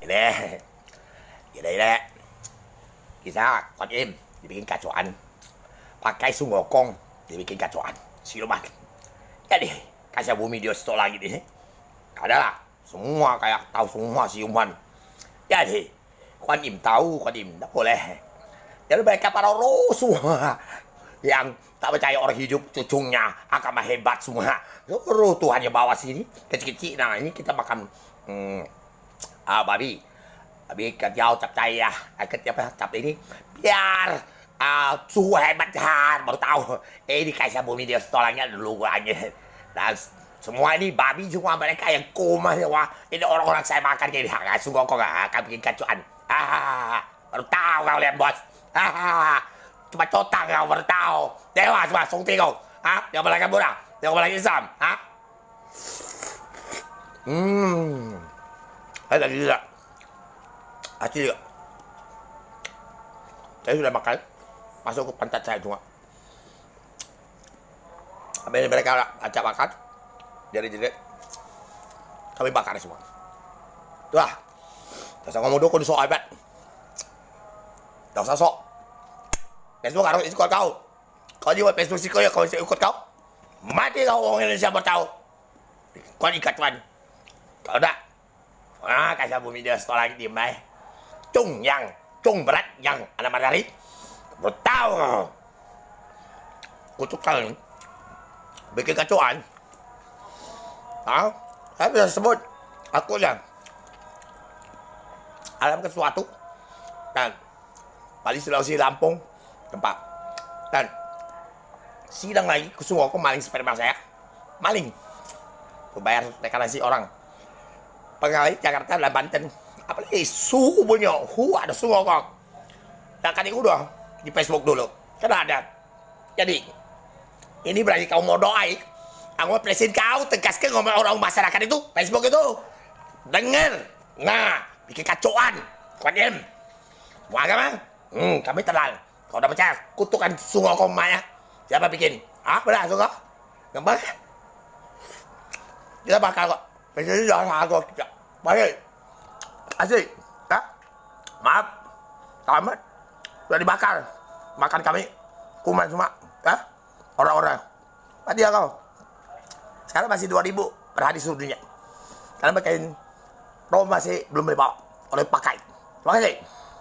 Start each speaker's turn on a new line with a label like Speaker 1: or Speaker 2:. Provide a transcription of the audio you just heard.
Speaker 1: Ini, ini, kita Quan Im dibikin kacauan, pakai Sungokong dibikin kacauan, siluman. Jadi kasih bumi dia stok lagi nih. Adalah semua kayak tahu semua siluman. Jadi Quan Im tahu, Quan Im tak boleh. Jadi mereka para semua yang tak percaya orang hidup cucunya akan hebat semua. Suruh Tuhan yang bawa sini kecil-kecil. Nah ini kita makan babi kejauh cap ya cap ini biar suhu hebat kan baru tahu ini kayak bumi dia stolangnya dulu aja. Dan semua ini babi semua mereka yang koma semua ini orang-orang saya makan kayak ini sungguh kok akan bikin kacauan. Baru tahu kau lihat bos. Cuma cotak kau baru tahu. Dewa cuma songti kau. Yang lagi murah, yang lagi Islam. Ada gila. Asli juga. Saya sudah makan, masuk ke pantat saya semua. Habis mereka ajak makan, jadi kami bakar semua. Tuh, tak usah ngomong dukun sok hebat. Tak usah sok. Facebook harus ikut kau. Kau juga Facebook sih kau ya kau ikut kau. Mati kau orang Indonesia bertahu. Kau ikat tuan. Kau dah. Kasih bumi dia sekolah lagi diem baik. Cung berat yang anak matahari. Bertahu. Kutukan. Bikin kacauan. Saya bisa sebut. Aku yang alam sesuatu. Dan Bali Sulawesi Lampung. Tempat. Dan sidang lagi. Kusungguh aku maling sperma saya. Maling. Bayar deklarasi orang. Pegawai Jakarta dan Banten. Apalagi suhu punya, ada suhu kok. Dan kan udah di Facebook dulu, kan ada. Jadi ini berarti kau mau doai, aku presiden kau tegaskan ngomong orang masyarakat itu, Facebook itu, dengar, nah bikin kacauan, Quan Im, mau agama, kami tenang. Kau udah percaya, kutukan sungai komanya, siapa bikin? Benar sungai, gampang. Kita bakal kok, presiden jangan aku, baik. Asik, maaf, tamat, sudah dibakar, makan kami, kuman semua, orang-orang, mati ya kau, sekarang masih 2.000 per hari seluruh dunia, karena pakai Roma masih belum boleh bawa, oleh pakai, terima kasih.